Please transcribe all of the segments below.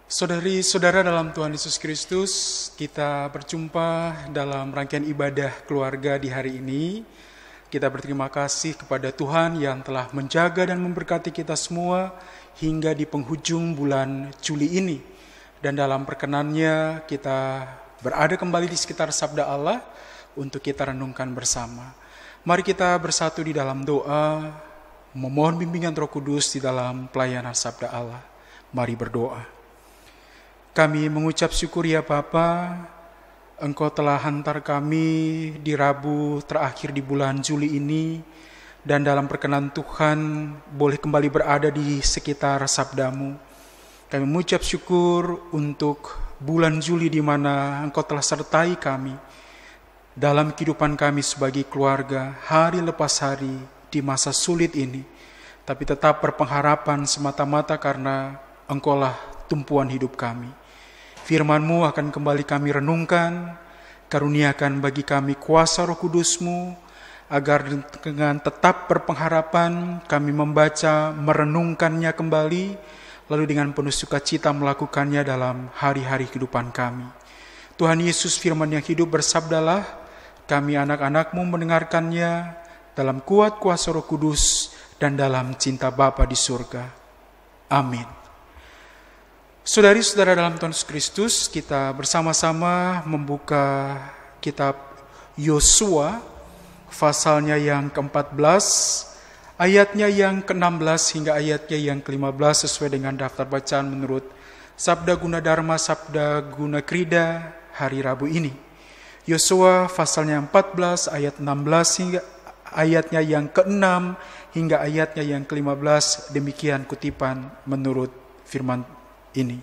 Saudari-saudara dalam Tuhan Yesus Kristus, kita berjumpa dalam rangkaian ibadah keluarga di hari ini. Kita berterima kasih kepada Tuhan yang telah menjaga dan memberkati kita semua hingga di penghujung bulan Juli ini. Dan dalam perkenannya kita berada kembali di sekitar sabda Allah untuk kita renungkan bersama. Mari kita bersatu di dalam doa, memohon bimbingan Roh Kudus di dalam pelayanan sabda Allah. Mari berdoa. Kami mengucap syukur ya Bapa, Engkau telah hantar kami di Rabu terakhir di bulan Juli ini, dan dalam perkenan Tuhan boleh kembali berada di sekitar sabdamu. Kami mengucap syukur untuk bulan Juli di mana Engkau telah sertai kami dalam kehidupan kami sebagai keluarga, hari lepas hari di masa sulit ini, tapi tetap berpengharapan semata-mata karena Engkaulah tumpuan hidup kami. Firman-Mu akan kembali kami renungkan, karuniakan bagi kami kuasa Roh Kudus-Mu, agar dengan tetap berpengharapan kami membaca, merenungkannya kembali, lalu dengan penuh sukacita melakukannya dalam hari-hari kehidupan kami. Tuhan Yesus firman yang hidup bersabdalah, kami anak-anak-Mu mendengarkannya dalam kuat kuasa Roh Kudus dan dalam cinta Bapa di surga. Amin. Saudari-saudara dalam Tuhan Yesus Kristus, kita bersama-sama membuka kitab Yosua, pasalnya yang ke-14, ayatnya yang ke-16 hingga ayatnya yang ke-15 sesuai dengan daftar bacaan menurut Sabda Guna Dharma, Sabda Guna Krida hari Rabu ini. Yosua pasalnya 14, ayat 16 hingga ayatnya yang ke-6 hingga ayatnya yang ke-15, demikian kutipan menurut firman ini.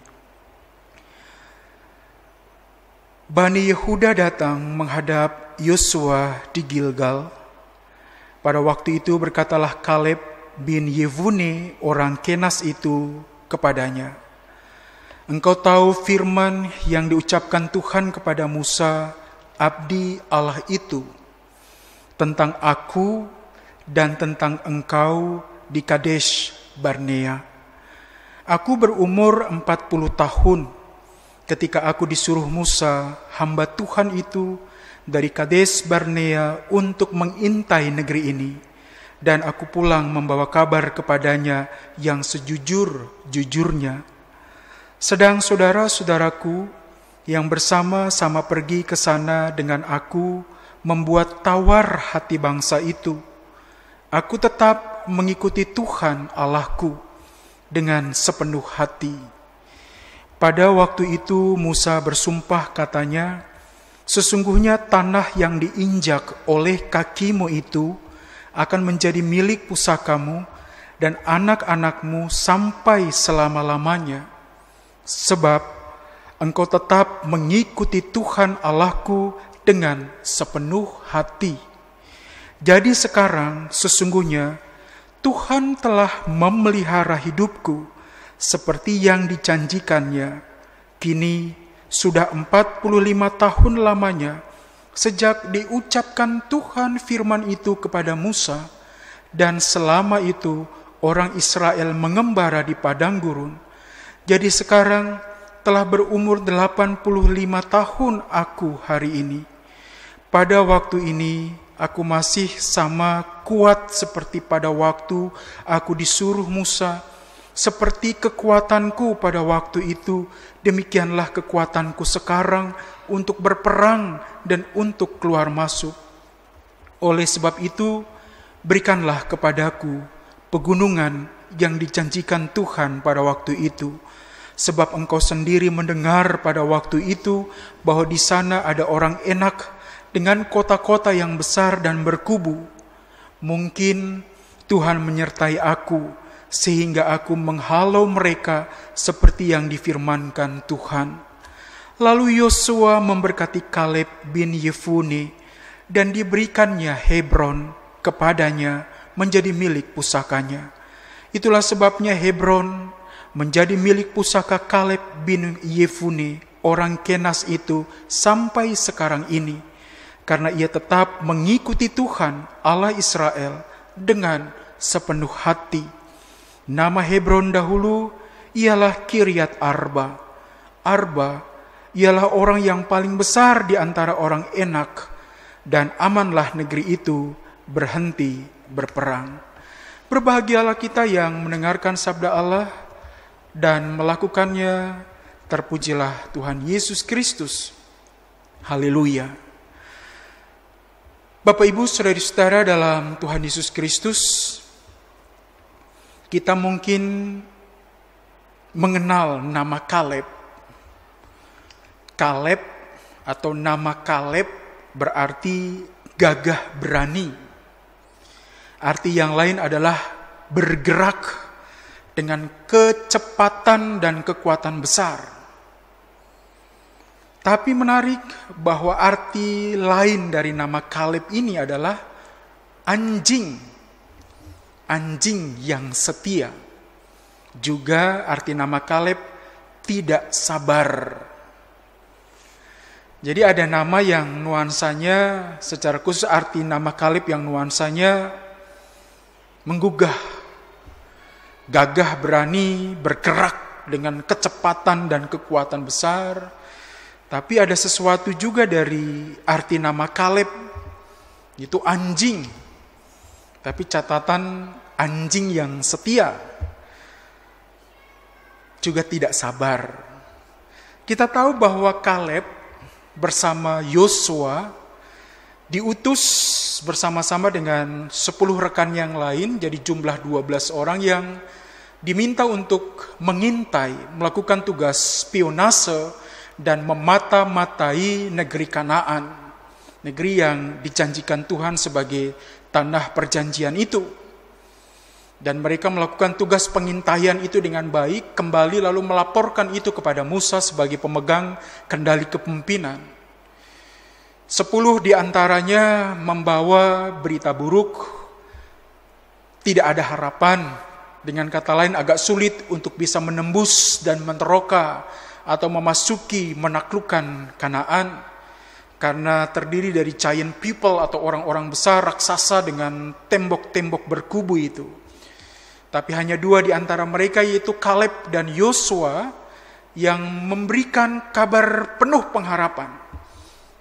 Bani Yehuda datang menghadap Yosua di Gilgal. Pada waktu itu berkatalah Kaleb bin Yefune orang Kenas itu kepadanya, engkau tahu firman yang diucapkan Tuhan kepada Musa, abdi Allah itu, tentang aku dan tentang engkau di Kadesh Barnea. Aku berumur 40 tahun ketika aku disuruh Musa, hamba Tuhan itu, dari Kadesh Barnea untuk mengintai negeri ini. Dan aku pulang membawa kabar kepadanya yang sejujur-jujurnya. Sedang saudara-saudaraku yang bersama-sama pergi ke sana dengan aku membuat tawar hati bangsa itu. Aku tetap mengikuti Tuhan Allahku dengan sepenuh hati. Pada waktu itu Musa bersumpah katanya, sesungguhnya tanah yang diinjak oleh kakimu itu akan menjadi milik pusakamu dan anak-anakmu sampai selama-lamanya. Sebab engkau tetap mengikuti Tuhan Allahku dengan sepenuh hati. Jadi sekarang sesungguhnya Tuhan telah memelihara hidupku seperti yang dijanjikannya. Kini sudah 45 tahun lamanya sejak diucapkan Tuhan firman itu kepada Musa, dan selama itu orang Israel mengembara di padang gurun. Jadi sekarang telah berumur 85 tahun aku hari ini. Pada waktu ini aku masih sama kuat seperti pada waktu aku disuruh Musa. Seperti kekuatanku pada waktu itu, demikianlah kekuatanku sekarang untuk berperang dan untuk keluar masuk. Oleh sebab itu, berikanlah kepadaku pegunungan yang dijanjikan Tuhan pada waktu itu. Sebab engkau sendiri mendengar pada waktu itu bahwa di sana ada orang Enak dengan kota-kota yang besar dan berkubu. Mungkin Tuhan menyertai aku sehingga aku menghalau mereka seperti yang difirmankan Tuhan. Lalu Yosua memberkati Kaleb bin Yefune dan diberikannya Hebron kepadanya menjadi milik pusakanya. Itulah sebabnya Hebron menjadi milik pusaka Kaleb bin Yefune orang Kenas itu sampai sekarang ini, karena ia tetap mengikuti Tuhan Allah Israel dengan sepenuh hati. Nama Hebron dahulu ialah Kiryat Arba, Arba ialah orang yang paling besar di antara orang Enak, dan amanlah negeri itu berhenti berperang. Berbahagialah kita yang mendengarkan sabda Allah dan melakukannya. Terpujilah Tuhan Yesus Kristus. Haleluya. Bapak Ibu saudara-saudara dalam Tuhan Yesus Kristus, kita mungkin mengenal nama Kaleb. Kaleb atau nama Kaleb berarti gagah berani. Arti yang lain adalah bergerak dengan kecepatan dan kekuatan besar. Tapi menarik bahwa arti lain dari nama Kaleb ini adalah anjing. Anjing yang setia. Juga arti nama Kaleb tidak sabar. Jadi ada nama yang nuansanya, secara khusus arti nama Kaleb yang nuansanya menggugah. Gagah berani, bergerak dengan kecepatan dan kekuatan besar. Tapi ada sesuatu juga dari arti nama Kaleb, itu anjing. Tapi catatan anjing yang setia, juga tidak sabar. Kita tahu bahwa Kaleb bersama Yosua diutus bersama-sama dengan 10 rekan yang lain, jadi jumlah 12 orang yang diminta untuk mengintai, melakukan tugas spionase, dan memata-matai negeri Kanaan, negeri yang dijanjikan Tuhan sebagai tanah perjanjian itu. Dan mereka melakukan tugas pengintaian itu dengan baik, kembali lalu melaporkan itu kepada Musa sebagai pemegang kendali kepemimpinan. 10 diantaranya membawa berita buruk, tidak ada harapan, dengan kata lain agak sulit untuk bisa menembus dan meneroka atau memasuki menaklukkan Kanaan, karena terdiri dari giant people atau orang-orang besar raksasa dengan tembok-tembok berkubu itu. Tapi hanya 2 di antara mereka, yaitu Kaleb dan Yosua, yang memberikan kabar penuh pengharapan.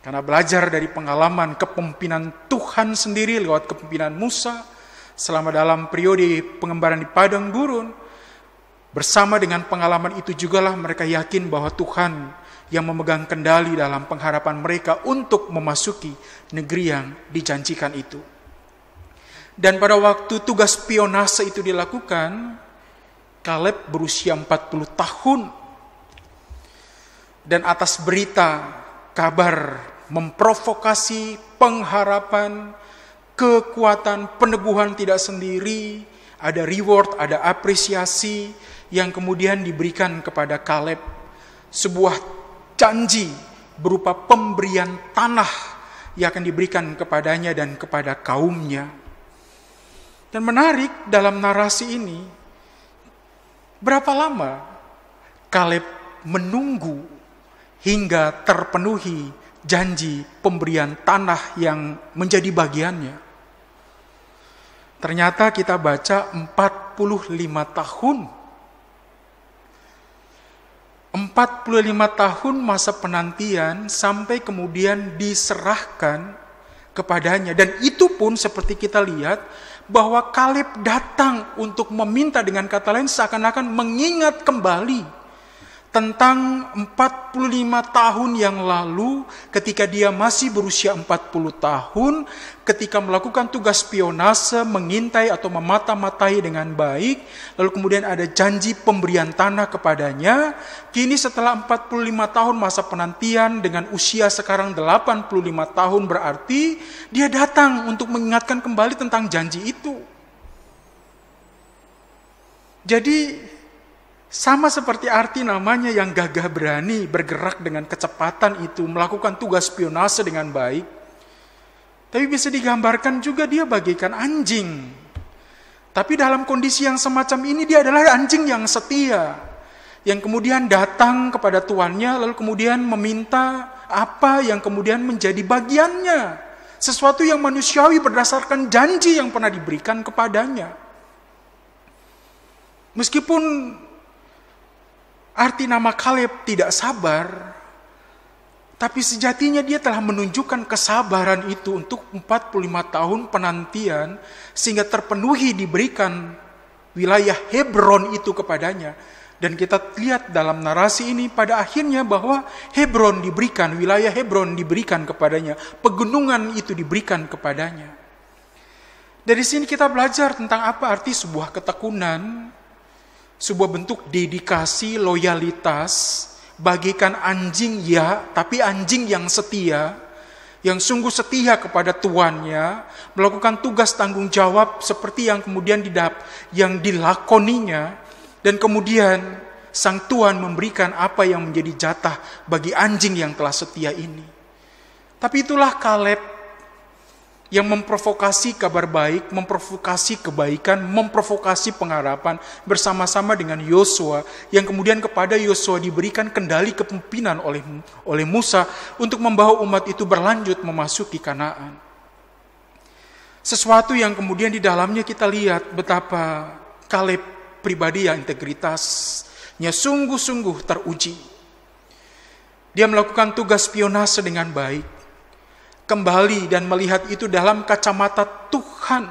Karena belajar dari pengalaman kepemimpinan Tuhan sendiri lewat kepemimpinan Musa selama dalam periode pengembaraan di padang gurun. Bersama dengan pengalaman itu jugalah mereka yakin bahwa Tuhan yang memegang kendali dalam pengharapan mereka untuk memasuki negeri yang dijanjikan itu. Dan pada waktu tugas spionase itu dilakukan, Kaleb berusia 40 tahun. Dan atas berita, kabar memprovokasi pengharapan, kekuatan, peneguhan tidak sendiri, ada reward, ada apresiasi yang kemudian diberikan kepada Kaleb, sebuah janji berupa pemberian tanah yang akan diberikan kepadanya dan kepada kaumnya. Dan menarik dalam narasi ini, berapa lama Kaleb menunggu hingga terpenuhi janji pemberian tanah yang menjadi bagiannya. Ternyata kita baca 45 tahun. 45 tahun masa penantian sampai kemudian diserahkan kepadanya. Dan itu pun seperti kita lihat bahwa Kaleb datang untuk meminta, dengan kata lain seakan-akan mengingat kembali tentang 45 tahun yang lalu ketika dia masih berusia 40 tahun, ketika melakukan tugas spionase, mengintai atau memata-matai dengan baik, lalu kemudian ada janji pemberian tanah kepadanya. Kini setelah 45 tahun masa penantian dengan usia sekarang 85 tahun, berarti dia datang untuk mengingatkan kembali tentang janji itu. Jadi sama seperti arti namanya yang gagah berani, bergerak dengan kecepatan itu, melakukan tugas spionase dengan baik. Tapi bisa digambarkan juga dia bagaikan anjing. Tapi dalam kondisi yang semacam ini dia adalah anjing yang setia, yang kemudian datang kepada tuannya, lalu kemudian meminta apa yang kemudian menjadi bagiannya. Sesuatu yang manusiawi berdasarkan janji yang pernah diberikan kepadanya. Meskipun Arti nama Kaleb tidak sabar, tapi sejatinya dia telah menunjukkan kesabaran itu untuk 45 tahun penantian, sehingga terpenuhi diberikan wilayah Hebron itu kepadanya. Dan kita lihat dalam narasi ini pada akhirnya bahwa Hebron diberikan, wilayah Hebron diberikan kepadanya, pegunungan itu diberikan kepadanya. Dari sini kita belajar tentang apa arti sebuah ketekunan, sebuah bentuk dedikasi, loyalitas, bagikan anjing ya, tapi anjing yang setia, yang sungguh setia kepada tuannya, melakukan tugas tanggung jawab seperti yang kemudian yang dilakoninya, dan kemudian sang tuan memberikan apa yang menjadi jatah bagi anjing yang telah setia ini. Tapi itulah Kaleb yang memprovokasi kabar baik, memprovokasi kebaikan, memprovokasi pengharapan bersama-sama dengan Yosua, yang kemudian kepada Yosua diberikan kendali kepemimpinan oleh Musa untuk membawa umat itu berlanjut memasuki Kanaan. Sesuatu yang kemudian di dalamnya kita lihat betapa Kaleb pribadi yang integritasnya sungguh-sungguh teruji. Dia melakukan tugas spionase dengan baik, kembali dan melihat itu dalam kacamata Tuhan,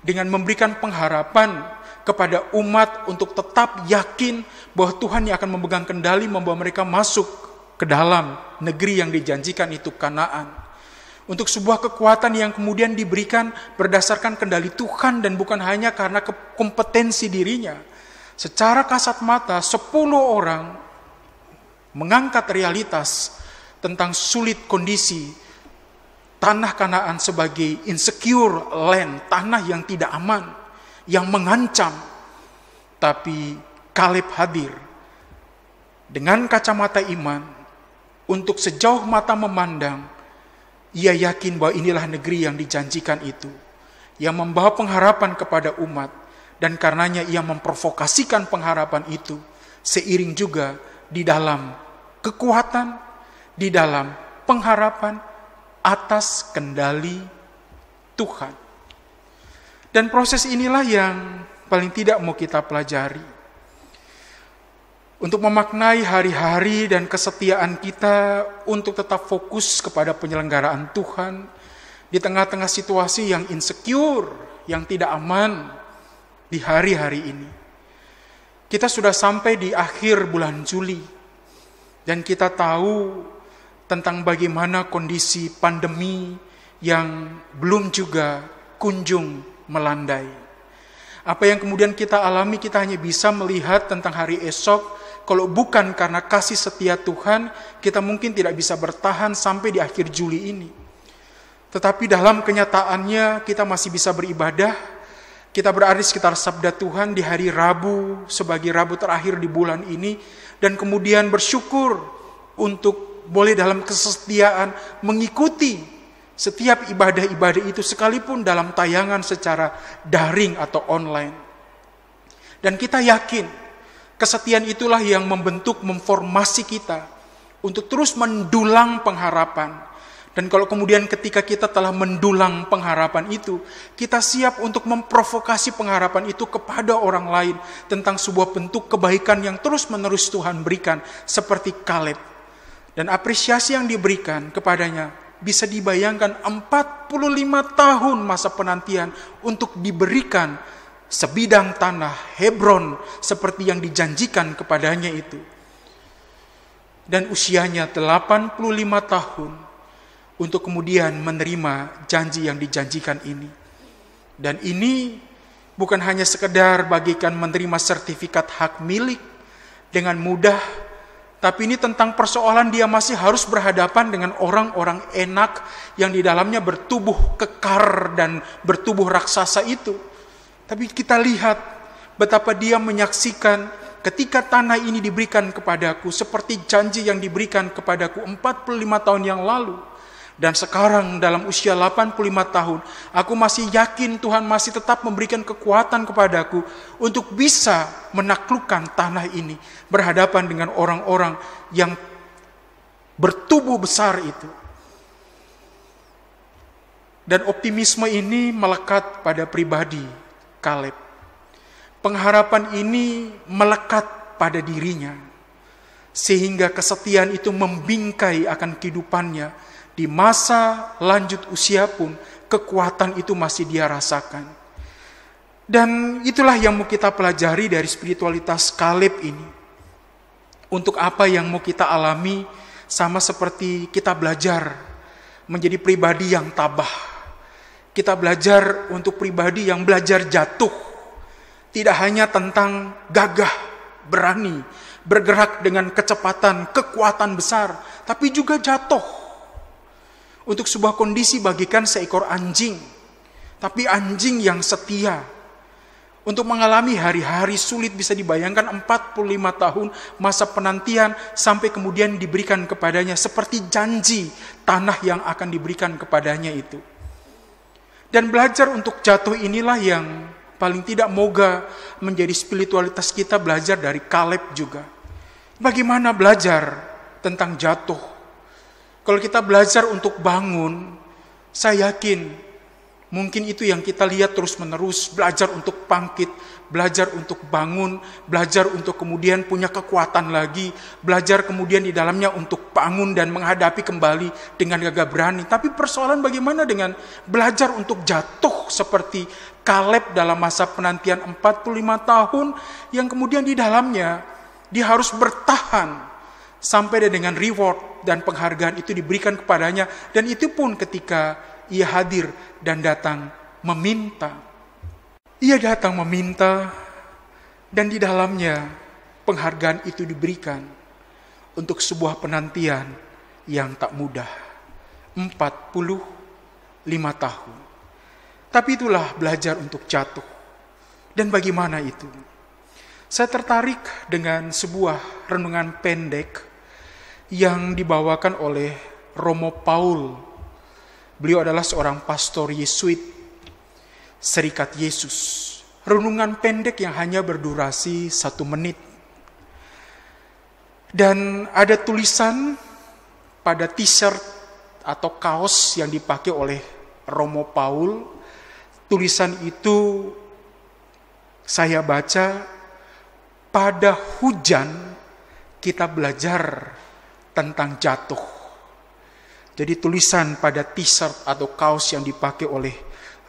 dengan memberikan pengharapan kepada umat untuk tetap yakin bahwa Tuhan yang akan memegang kendali membawa mereka masuk ke dalam negeri yang dijanjikan itu, Kanaan. Untuk sebuah kekuatan yang kemudian diberikan berdasarkan kendali Tuhan dan bukan hanya karena kompetensi dirinya. Secara kasat mata 10 orang mengangkat realitas tentang sulit kondisi tanah Kanaan sebagai insecure land, tanah yang tidak aman, yang mengancam. Tapi Kaleb hadir dengan kacamata iman untuk sejauh mata memandang. Ia yakin bahwa inilah negeri yang dijanjikan itu, yang membawa pengharapan kepada umat, dan karenanya ia memprovokasikan pengharapan itu, seiring juga di dalam kekuatan, di dalam pengharapan atas kendali Tuhan. Dan proses inilah yang paling tidak mau kita pelajari. Untuk memaknai hari-hari dan kesetiaan kita untuk tetap fokus kepada penyelenggaraan Tuhan di tengah-tengah situasi yang insecure, yang tidak aman di hari-hari ini. Kita sudah sampai di akhir bulan Juli dan kita tahu tentang bagaimana kondisi pandemi yang belum juga kunjung melandai. Apa yang kemudian kita alami, kita hanya bisa melihat tentang hari esok. Kalau bukan karena kasih setia Tuhan, kita mungkin tidak bisa bertahan sampai di akhir Juli ini. Tetapi dalam kenyataannya kita masih bisa beribadah. Kita berada di sekitar sabda Tuhan di hari Rabu sebagai Rabu terakhir di bulan ini. Dan kemudian bersyukur untuk boleh dalam kesetiaan mengikuti setiap ibadah-ibadah itu sekalipun dalam tayangan secara daring atau online. Dan kita yakin kesetiaan itulah yang membentuk, memformasi kita untuk terus mendulang pengharapan. Dan kalau kemudian ketika kita telah mendulang pengharapan itu, kita siap untuk memprovokasi pengharapan itu kepada orang lain tentang sebuah bentuk kebaikan yang terus-menerus Tuhan berikan, seperti Kaleb. Dan apresiasi yang diberikan kepadanya bisa dibayangkan 45 tahun masa penantian untuk diberikan sebidang tanah Hebron seperti yang dijanjikan kepadanya itu. Dan usianya 85 tahun untuk kemudian menerima janji yang dijanjikan ini. Dan ini bukan hanya sekedar bagikan menerima sertifikat hak milik dengan mudah, tapi ini tentang persoalan dia masih harus berhadapan dengan orang-orang enak yang di dalamnya bertubuh kekar dan bertubuh raksasa itu. Tapi kita lihat betapa dia menyaksikan ketika tanah ini diberikan kepadaku seperti janji yang diberikan kepadaku 45 tahun yang lalu. Dan sekarang dalam usia 85 tahun, aku masih yakin Tuhan masih tetap memberikan kekuatan kepadaku untuk bisa menaklukkan tanah ini, berhadapan dengan orang-orang yang bertubuh besar itu. Dan optimisme ini melekat pada pribadi Kaleb. Pengharapan ini melekat pada dirinya. sehingga kesetiaan itu membingkai akan kehidupannya. Di masa lanjut usia pun kekuatan itu masih dia rasakan. Dan itulah yang mau kita pelajari dari spiritualitas Kaleb ini. Untuk apa yang mau kita alami, sama seperti kita belajar menjadi pribadi yang tabah. Kita belajar untuk pribadi yang belajar jatuh. Tidak hanya tentang gagah, berani, bergerak dengan kecepatan, kekuatan besar, tapi juga jatuh. Untuk sebuah kondisi bagikan seekor anjing, tapi anjing yang setia. Untuk mengalami hari-hari sulit bisa dibayangkan 45 tahun masa penantian sampai kemudian diberikan kepadanya seperti janji tanah yang akan diberikan kepadanya itu. Dan belajar untuk jatuh inilah yang paling tidak moga menjadi spiritualitas kita, belajar dari Kaleb juga. Bagaimana belajar tentang jatuh? Kalau kita belajar untuk bangun, saya yakin mungkin itu yang kita lihat terus-menerus, belajar untuk bangkit, belajar untuk bangun, belajar untuk kemudian punya kekuatan lagi, belajar kemudian di dalamnya untuk bangun dan menghadapi kembali dengan gagah berani. Tapi persoalan bagaimana dengan belajar untuk jatuh seperti Kaleb dalam masa penantian 45 tahun yang kemudian di dalamnya dia harus bertahan sampai dengan reward dan penghargaan itu diberikan kepadanya, dan itu pun ketika ia hadir dan datang meminta. Ia datang meminta dan di dalamnya penghargaan itu diberikan untuk sebuah penantian yang tak mudah. 45 tahun. Tapi itulah belajar untuk jatuh. Dan bagaimana itu? Saya tertarik dengan sebuah renungan pendek yang dibawakan oleh Romo Paul. Beliau adalah seorang pastor Yesuit, Serikat Yesus. Renungan pendek yang hanya berdurasi 1 menit. Dan ada tulisan pada t-shirt atau kaos yang dipakai oleh Romo Paul. Tulisan itu saya baca, pada hujan kita belajar tentang jatuh. Jadi tulisan pada t-shirt atau kaos yang dipakai oleh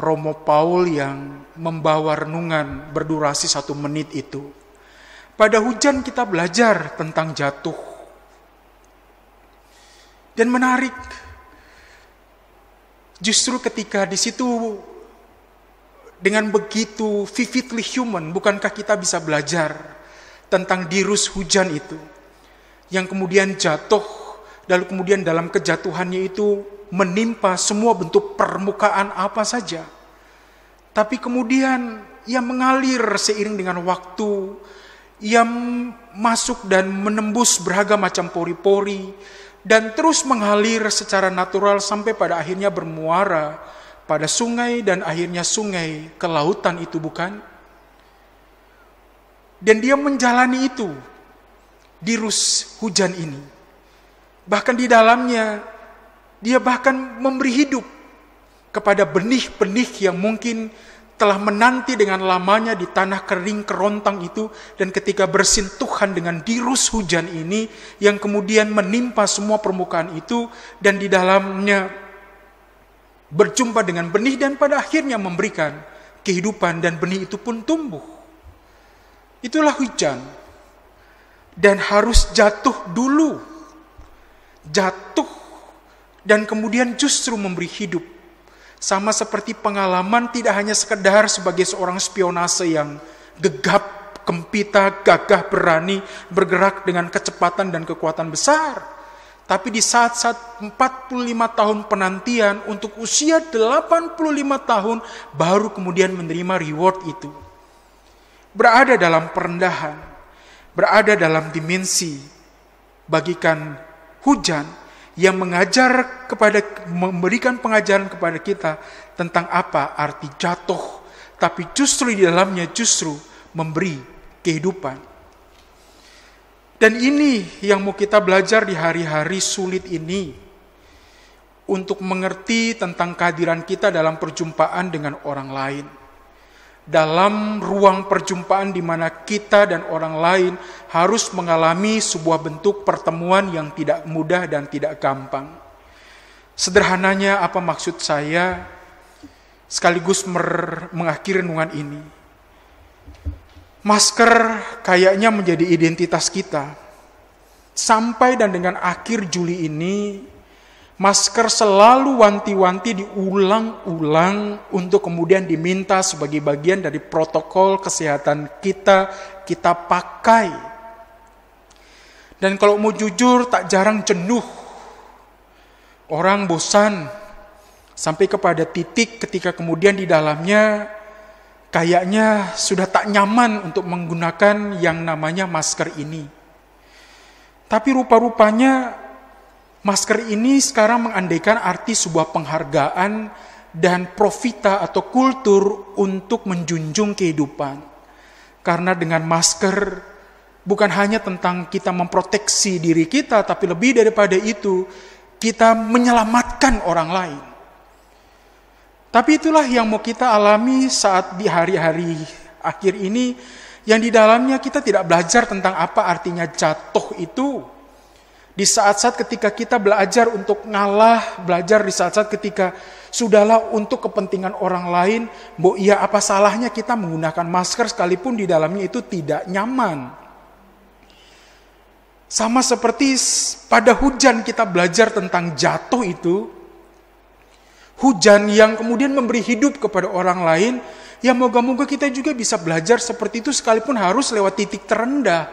Romo Paul yang membawa renungan berdurasi 1 menit itu. Pada hujan kita belajar tentang jatuh. Dan menarik, justru ketika di situ dengan begitu vividly human, bukankah kita bisa belajar tentang dirus hujan itu? Yang kemudian jatuh, lalu kemudian dalam kejatuhannya itu menimpa semua bentuk permukaan apa saja. Tapi kemudian ia mengalir seiring dengan waktu, ia masuk dan menembus beragam macam pori-pori, dan terus mengalir secara natural sampai pada akhirnya bermuara pada sungai dan akhirnya sungai ke lautan itu, bukan? Dan dia menjalani itu, dirus hujan ini. Bahkan di dalamnya, dia bahkan memberi hidup kepada benih-benih yang mungkin telah menanti dengan lamanya di tanah kering kerontang itu. Dan ketika bersentuhan dengan dirus hujan ini, yang kemudian menimpa semua permukaan itu, dan di dalamnya berjumpa dengan benih, dan pada akhirnya memberikan kehidupan, dan benih itu pun tumbuh. Itulah hujan. Dan harus jatuh dulu. Jatuh dan kemudian justru memberi hidup. Sama seperti pengalaman tidak hanya sekedar sebagai seorang spionase yang gegap, gempita, gagah, berani, bergerak dengan kecepatan dan kekuatan besar. Tapi di saat-saat 45 tahun penantian untuk usia 85 tahun baru kemudian menerima reward itu. Berada dalam perendahan, berada dalam dimensi bagikan hujan yang memberikan pengajaran kepada kita tentang apa arti jatuh, tapi justru di dalamnya justru memberi kehidupan. Dan ini yang mau kita belajar di hari-hari sulit ini, untuk mengerti tentang kehadiran kita dalam perjumpaan dengan orang lain. dalam ruang perjumpaan di mana kita dan orang lain harus mengalami sebuah bentuk pertemuan yang tidak mudah dan tidak gampang. Sederhananya apa maksud saya, sekaligus mengakhiri renungan ini. Masker kayaknya menjadi identitas kita. Sampai dan dengan akhir Juli ini, masker selalu wanti-wanti diulang-ulang untuk kemudian diminta sebagai bagian dari protokol kesehatan kita pakai. Dan kalau mau jujur, tak jarang jenuh. Orang bosan sampai kepada titik ketika kemudian di dalamnya kayaknya sudah tak nyaman untuk menggunakan yang namanya masker ini. Tapi rupa-rupanya masker ini sekarang mengandaikan arti sebuah penghargaan dan profita atau kultur untuk menjunjung kehidupan. Karena dengan masker bukan hanya tentang kita memproteksi diri kita, tapi lebih daripada itu, kita menyelamatkan orang lain. Tapi itulah yang mau kita alami saat di hari-hari akhir ini, yang di dalamnya kita tidak belajar tentang apa artinya jatuh itu. Di saat-saat ketika kita belajar untuk ngalah, belajar di saat-saat ketika sudahlah untuk kepentingan orang lain, iya apa salahnya kita menggunakan masker sekalipun di dalamnya itu tidak nyaman. Sama seperti pada hujan kita belajar tentang jatuh itu, hujan yang kemudian memberi hidup kepada orang lain, ya moga-moga kita juga bisa belajar seperti itu sekalipun harus lewat titik terendah.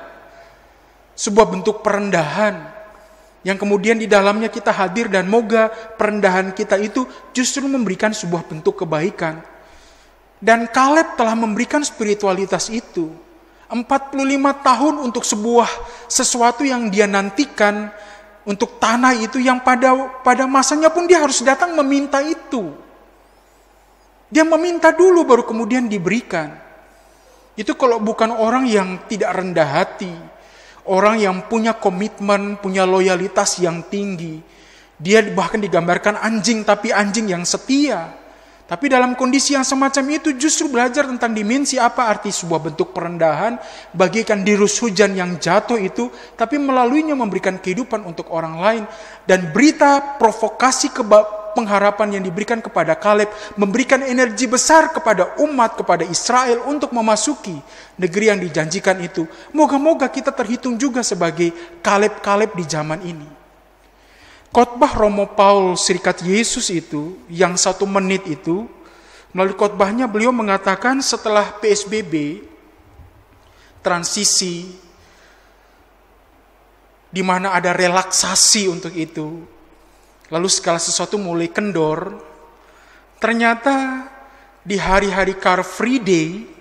Sebuah bentuk perendahan yang kemudian di dalamnya kita hadir dan moga perendahan kita itu justru memberikan sebuah bentuk kebaikan. Dan Kaleb telah memberikan spiritualitas itu. 45 tahun untuk sesuatu yang dia nantikan, untuk tanah itu yang pada masanya pun dia harus datang meminta itu. Dia meminta dulu baru kemudian diberikan. Itu kalau bukan orang yang tidak rendah hati, orang yang punya komitmen, punya loyalitas yang tinggi. Dia bahkan digambarkan anjing, tapi anjing yang setia. Tapi dalam kondisi yang semacam itu justru belajar tentang dimensi apa arti sebuah bentuk perendahan, bagaikan dirus hujan yang jatuh itu, tapi melaluinya memberikan kehidupan untuk orang lain. Dan berita provokasi pengharapan yang diberikan kepada Kaleb memberikan energi besar kepada umat, kepada Israel untuk memasuki negeri yang dijanjikan itu. Moga-moga kita terhitung juga sebagai Kaleb-Kaleb di zaman ini. Khotbah Romo Paul Serikat Yesus itu, yang 1 menit itu, melalui khotbahnya beliau mengatakan setelah PSBB, transisi, di mana ada relaksasi untuk itu, lalu segala sesuatu mulai kendor, ternyata di hari-hari Car Free Day,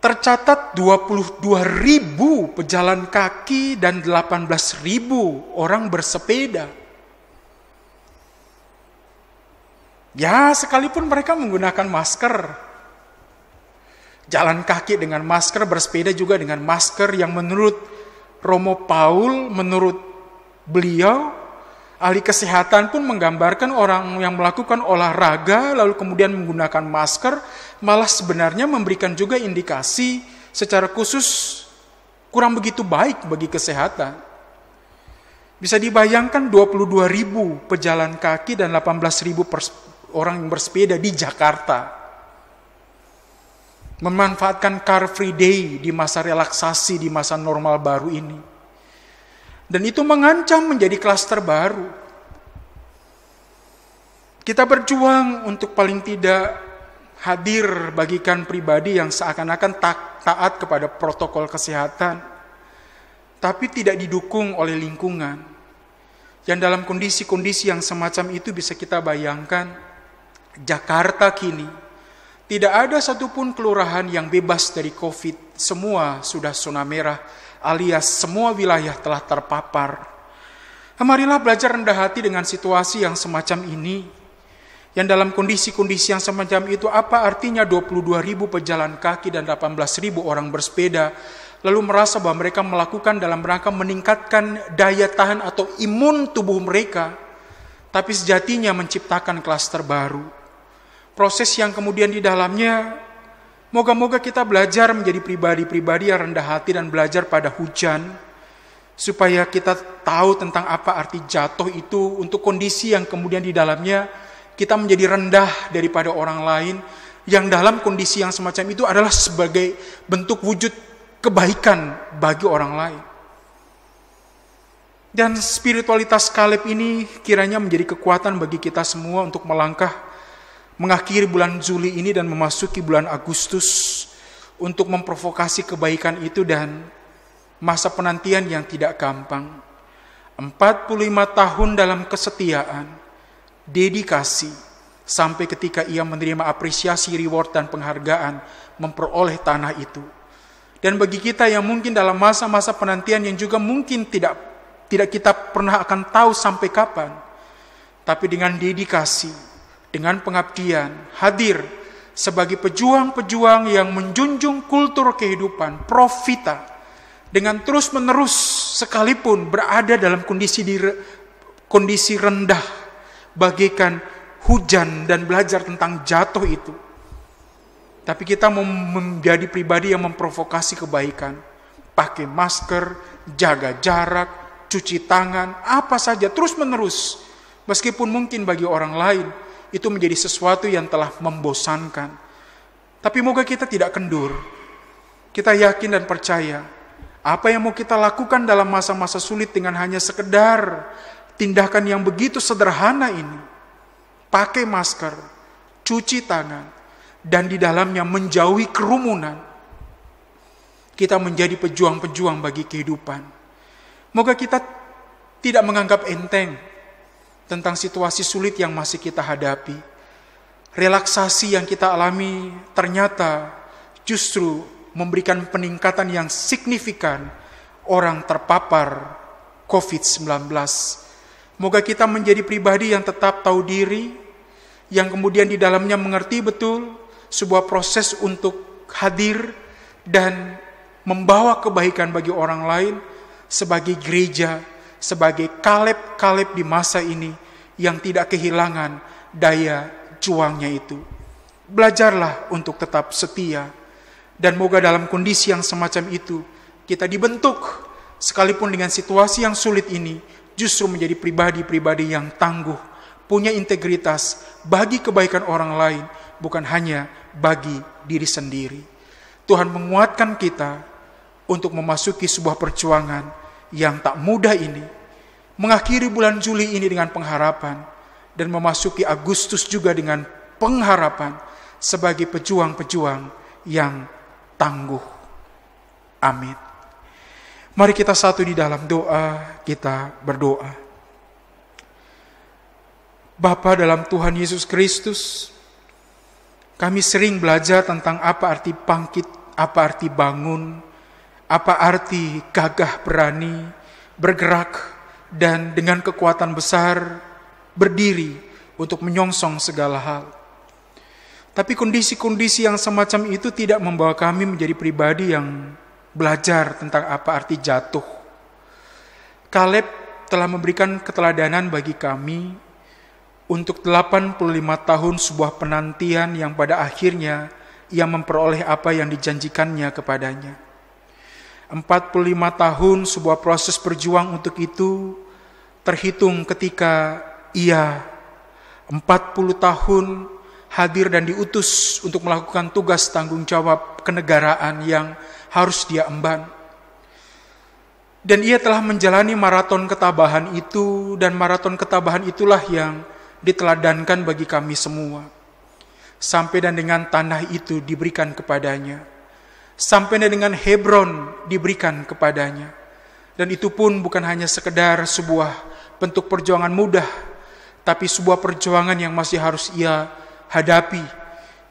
tercatat 22.000 pejalan kaki dan 18.000 orang bersepeda. Ya, sekalipun mereka menggunakan masker. Jalan kaki dengan masker, bersepeda juga dengan masker yang menurut Romo Paul, menurut beliau, ahli kesehatan pun menggambarkan orang yang melakukan olahraga lalu kemudian menggunakan masker malah sebenarnya memberikan juga indikasi secara khusus kurang begitu baik bagi kesehatan. Bisa dibayangkan 22.000 pejalan kaki dan 18.000 orang yang bersepeda di Jakarta memanfaatkan Car Free Day di masa relaksasi, di masa normal baru ini. Dan itu mengancam menjadi klaster baru. Kita berjuang untuk paling tidak hadir bagikan pribadi yang seakan-akan taat kepada protokol kesehatan, tapi tidak didukung oleh lingkungan. Yang dalam kondisi-kondisi yang semacam itu bisa kita bayangkan, Jakarta kini tidak ada satupun kelurahan yang bebas dari COVID. Semua sudah zona merah, alias semua wilayah telah terpapar. Marilah belajar rendah hati dengan situasi yang semacam ini. Yang dalam kondisi-kondisi yang semacam itu, apa artinya 22.000 pejalan kaki dan 18.000 orang bersepeda, lalu merasa bahwa mereka melakukan dalam rangka meningkatkan daya tahan atau imun tubuh mereka, tapi sejatinya menciptakan klaster baru. proses yang kemudian di dalamnya moga-moga kita belajar menjadi pribadi-pribadi yang rendah hati dan belajar pada hujan, supaya kita tahu tentang apa arti jatuh itu untuk kondisi yang kemudian di dalamnya kita menjadi rendah daripada orang lain, yang dalam kondisi yang semacam itu adalah sebagai bentuk wujud kebaikan bagi orang lain. Dan spiritualitas Kaleb ini kiranya menjadi kekuatan bagi kita semua untuk melangkah mengakhiri bulan Juli ini dan memasuki bulan Agustus untuk memprovokasi kebaikan itu dan masa penantian yang tidak gampang. 45 tahun dalam kesetiaan, dedikasi, sampai ketika ia menerima apresiasi, reward, dan penghargaan memperoleh tanah itu. Dan bagi kita yang mungkin dalam masa-masa penantian yang juga mungkin tidak kita pernah akan tahu sampai kapan, tapi dengan dedikasi, dengan pengabdian, hadir sebagai pejuang-pejuang yang menjunjung kultur kehidupan, profita, dengan terus-menerus sekalipun berada dalam kondisi rendah, bagaikan hujan dan belajar tentang jatuh itu. Tapi kita mau menjadi pribadi yang memprovokasi kebaikan, pakai masker, jaga jarak, cuci tangan, apa saja terus-menerus. Meskipun mungkin bagi orang lain itu menjadi sesuatu yang telah membosankan. Tapi moga kita tidak kendur. Kita yakin dan percaya apa yang mau kita lakukan dalam masa-masa sulit dengan hanya sekedar tindakan yang begitu sederhana ini. Pakai masker, cuci tangan, dan di dalamnya menjauhi kerumunan. Kita menjadi pejuang-pejuang bagi kehidupan. Moga kita tidak menganggap enteng tentang situasi sulit yang masih kita hadapi. Relaksasi yang kita alami ternyata justru memberikan peningkatan yang signifikan orang terpapar COVID-19. Moga kita menjadi pribadi yang tetap tahu diri, yang kemudian di dalamnya mengerti betul sebuah proses untuk hadir dan membawa kebaikan bagi orang lain, sebagai gereja, sebagai Kaleb-Kaleb di masa ini yang tidak kehilangan daya juangnya itu. Belajarlah untuk tetap setia, dan moga dalam kondisi yang semacam itu kita dibentuk, sekalipun dengan situasi yang sulit ini, justru menjadi pribadi-pribadi yang tangguh, punya integritas bagi kebaikan orang lain, bukan hanya bagi diri sendiri. Tuhan menguatkan kita untuk memasuki sebuah perjuangan yang tak mudah ini, mengakhiri bulan Juli ini dengan pengharapan, dan memasuki Agustus juga dengan pengharapan sebagai pejuang-pejuang yang tangguh. Amin. Mari kita satu di dalam doa, kita berdoa. Bapa dalam Tuhan Yesus Kristus, kami sering belajar tentang apa arti bangkit, apa arti bangun, apa arti gagah berani, bergerak, dan dengan kekuatan besar berdiri untuk menyongsong segala hal. Tapi kondisi-kondisi yang semacam itu tidak membawa kami menjadi pribadi yang belajar tentang apa arti jatuh. Kaleb telah memberikan keteladanan bagi kami untuk 85 tahun sebuah penantian yang pada akhirnya ia memperoleh apa yang dijanjikannya kepadanya. 45 tahun sebuah proses berjuang untuk itu terhitung ketika ia 40 tahun hadir dan diutus untuk melakukan tugas tanggung jawab kenegaraan yang harus dia emban. Dan ia telah menjalani maraton ketabahan itu, dan maraton ketabahan itulah yang diteladankan bagi kami semua. Sampai dan dengan tanah itu diberikan kepadanya. Sampai dengan Hebron diberikan kepadanya. Dan itu pun bukan hanya sekedar sebuah bentuk perjuangan mudah, tapi sebuah perjuangan yang masih harus ia hadapi,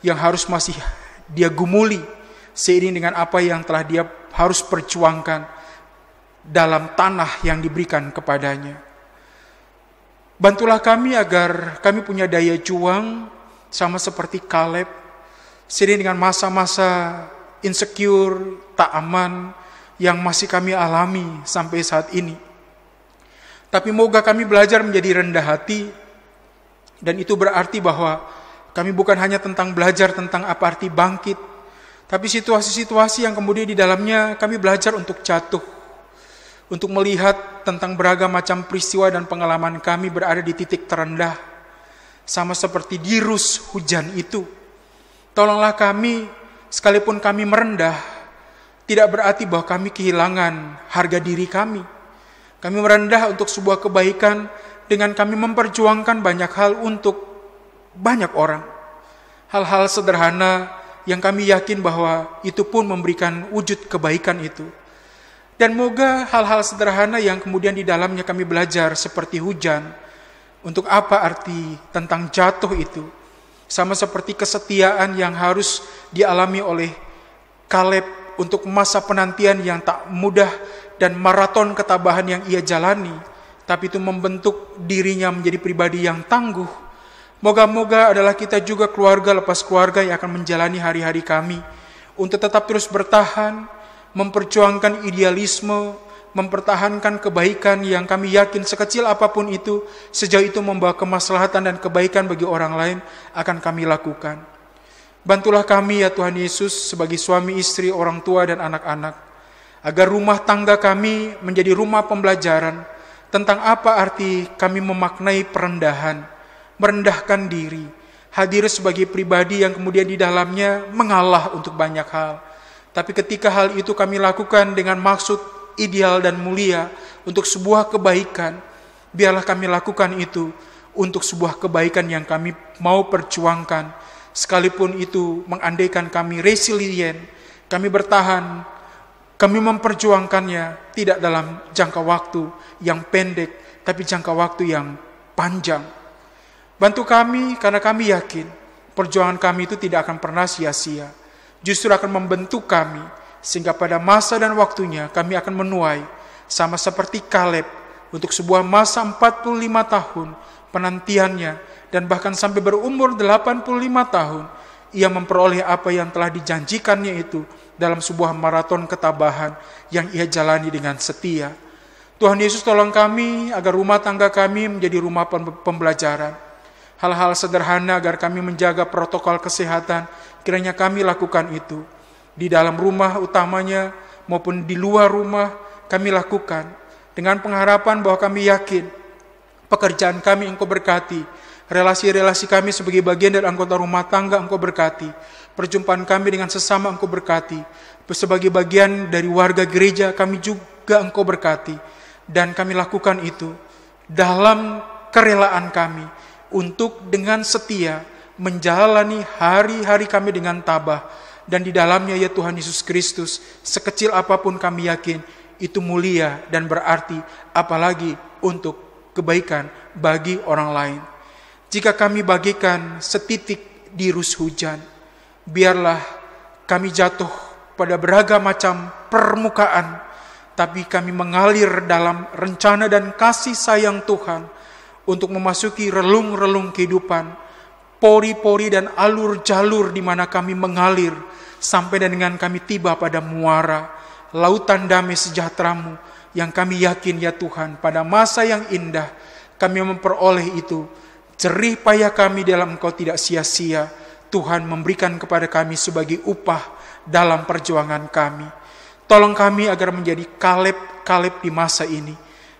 yang harus masih dia gumuli, seiring dengan apa yang telah dia harus perjuangkan dalam tanah yang diberikan kepadanya. Bantulah kami agar kami punya daya juang, sama seperti Kaleb, seiring dengan masa-masa insecure, tak aman, yang masih kami alami sampai saat ini. Tapi moga kami belajar menjadi rendah hati, dan itu berarti bahwa Kami bukan hanya tentang belajar tentang apa arti bangkit, tapi situasi-situasi yang kemudian di dalamnya kami belajar untuk jatuh, untuk melihat tentang beragam macam peristiwa dan pengalaman kami berada di titik terendah, sama seperti dirus hujan itu. Tolonglah kami, sekalipun kami merendah, tidak berarti bahwa kami kehilangan harga diri kami. Kami merendah untuk sebuah kebaikan dengan kami memperjuangkan banyak hal untuk banyak orang. Hal-hal sederhana yang kami yakin bahwa itu pun memberikan wujud kebaikan itu. Dan moga hal-hal sederhana yang kemudian di dalamnya kami belajar seperti hujan, untuk apa arti tentang jatuh itu, sama seperti kesetiaan yang harus dialami oleh Kaleb untuk masa penantian yang tak mudah dan maraton ketabahan yang ia jalani, tapi itu membentuk dirinya menjadi pribadi yang tangguh. Moga-moga adalah kita juga keluarga lepas keluarga yang akan menjalani hari-hari kami untuk tetap terus bertahan, memperjuangkan idealisme, mempertahankan kebaikan yang kami yakin sekecil apapun itu, sejauh itu membawa kemaslahatan dan kebaikan bagi orang lain, akan kami lakukan. Bantulah kami ya Tuhan Yesus sebagai suami istri, orang tua dan anak-anak, agar rumah tangga kami menjadi rumah pembelajaran tentang apa arti kami memaknai perendahan, merendahkan diri, hadir sebagai pribadi yang kemudian di dalamnya mengalah untuk banyak hal. Tapi ketika hal itu kami lakukan dengan maksud ideal dan mulia untuk sebuah kebaikan, biarlah kami lakukan itu untuk sebuah kebaikan yang kami mau perjuangkan, sekalipun itu mengandaikan kami resilient, kami bertahan, kami memperjuangkannya tidak dalam jangka waktu yang pendek, tapi jangka waktu yang panjang. Bantu kami karena kami yakin perjuangan kami itu tidak akan pernah sia-sia. Justru akan membentuk kami sehingga pada masa dan waktunya kami akan menuai sama seperti Kaleb untuk sebuah masa 45 tahun penantiannya dan bahkan sampai berumur 85 tahun ia memperoleh apa yang telah dijanjikannya itu dalam sebuah maraton ketabahan yang ia jalani dengan setia. Tuhan Yesus tolong kami agar rumah tangga kami menjadi rumah pembelajaran. Hal-hal sederhana agar kami menjaga protokol kesehatan, kiranya kami lakukan itu. Di dalam rumah utamanya maupun di luar rumah kami lakukan. Dengan pengharapan bahwa kami yakin pekerjaan kami Engkau berkati. Relasi-relasi kami sebagai bagian dari anggota rumah tangga Engkau berkati. Perjumpaan kami dengan sesama Engkau berkati. Sebagai bagian dari warga gereja kami juga Engkau berkati. Dan kami lakukan itu dalam kerelaan kami untuk dengan setia menjalani hari-hari kami dengan tabah, dan di dalamnya ya Tuhan Yesus Kristus, sekecil apapun kami yakin itu mulia dan berarti, apalagi untuk kebaikan bagi orang lain. Jika kami bagikan setitik dirus hujan, biarlah kami jatuh pada beragam macam permukaan, tapi kami mengalir dalam rencana dan kasih sayang Tuhan untuk memasuki relung-relung kehidupan, pori-pori dan alur-jalur di mana kami mengalir, sampai dengan kami tiba pada muara, lautan damai sejahtera-Mu, yang kami yakin ya Tuhan, pada masa yang indah, kami memperoleh itu. Jerih payah kami dalam Engkau tidak sia-sia, Tuhan memberikan kepada kami sebagai upah dalam perjuangan kami. Tolong kami agar menjadi Kaleb di masa ini,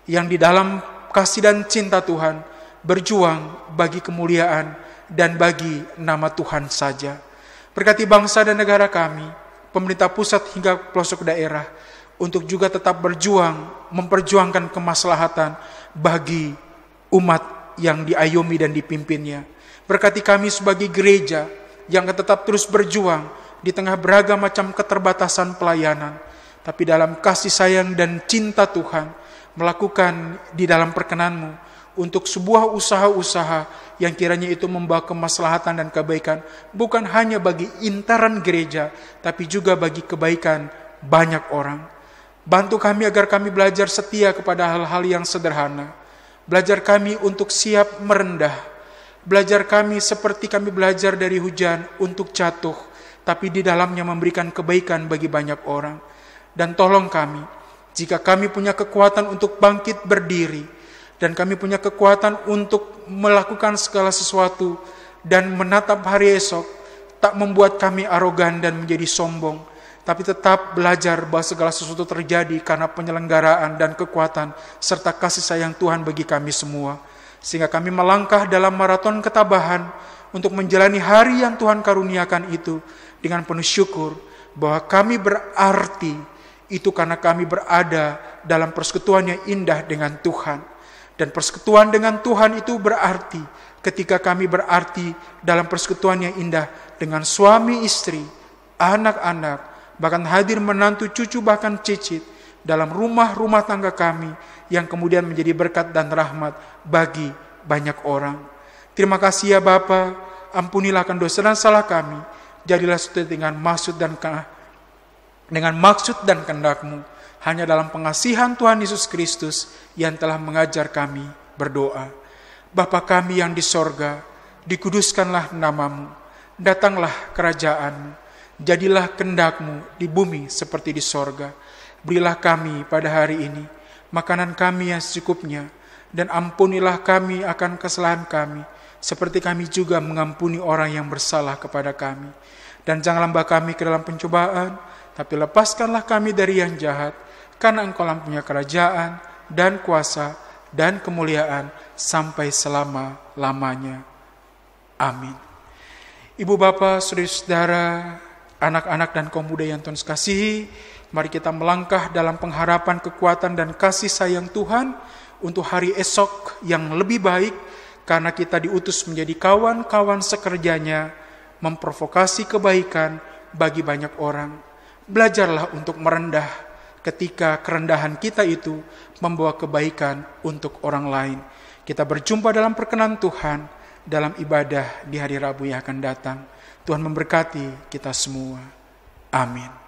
yang di dalam kasih dan cinta Tuhan, berjuang bagi kemuliaan dan bagi nama Tuhan saja. Berkati bangsa dan negara kami, pemerintah pusat hingga pelosok daerah, untuk juga tetap berjuang, memperjuangkan kemaslahatan bagi umat yang diayomi dan dipimpinnya. Berkati kami sebagai gereja yang tetap terus berjuang di tengah beragam macam keterbatasan pelayanan, tapi dalam kasih sayang dan cinta Tuhan, melakukan di dalam perkenan-Mu untuk sebuah usaha-usaha yang kiranya itu membawa kemaslahatan dan kebaikan bukan hanya bagi intern gereja, tapi juga bagi kebaikan banyak orang. Bantu kami agar kami belajar setia kepada hal-hal yang sederhana. Belajar kami untuk siap merendah. Belajar kami seperti kami belajar dari hujan untuk jatuh, tapi di dalamnya memberikan kebaikan bagi banyak orang. Dan tolong kami, jika kami punya kekuatan untuk bangkit berdiri, dan kami punya kekuatan untuk melakukan segala sesuatu dan menatap hari esok tak membuat kami arogan dan menjadi sombong, tapi tetap belajar bahwa segala sesuatu terjadi karena penyelenggaraan dan kekuatan serta kasih sayang Tuhan bagi kami semua. Sehingga kami melangkah dalam maraton ketabahan untuk menjalani hari yang Tuhan karuniakan itu dengan penuh syukur bahwa kami berarti itu karena kami berada dalam persekutuan yang indah dengan Tuhan. Dan persekutuan dengan Tuhan itu berarti ketika kami berarti dalam persekutuan yang indah dengan suami istri, anak-anak, bahkan hadir menantu, cucu, bahkan cicit dalam rumah-rumah tangga kami yang kemudian menjadi berkat dan rahmat bagi banyak orang. Terima kasih ya Bapa, ampunilah akan dosa dan salah kami, jadilah sesuai dengan maksud dan kehendak-Mu. Hanya dalam pengasihan Tuhan Yesus Kristus yang telah mengajar kami berdoa. Bapa kami yang di sorga, dikuduskanlah nama-Mu, datanglah kerajaan-Mu, jadilah kehendak-Mu di bumi seperti di sorga. Berilah kami pada hari ini makanan kami yang secukupnya, dan ampunilah kami akan kesalahan kami, seperti kami juga mengampuni orang yang bersalah kepada kami. Dan janganlah bawa kami ke dalam pencobaan, tapi lepaskanlah kami dari yang jahat, karena Engkau punya kerajaan dan kuasa dan kemuliaan sampai selama-lamanya. Amin. Ibu bapak, saudara-saudara, anak-anak dan kaum muda yang Tuhan kasihi, mari kita melangkah dalam pengharapan kekuatan dan kasih sayang Tuhan untuk hari esok yang lebih baik, karena kita diutus menjadi kawan-kawan sekerjanya, memprovokasi kebaikan bagi banyak orang. Belajarlah untuk merendah ketika kerendahan kita itu membawa kebaikan untuk orang lain. Kita berjumpa dalam perkenan Tuhan dalam ibadah di hari Rabu yang akan datang. Tuhan memberkati kita semua. Amin.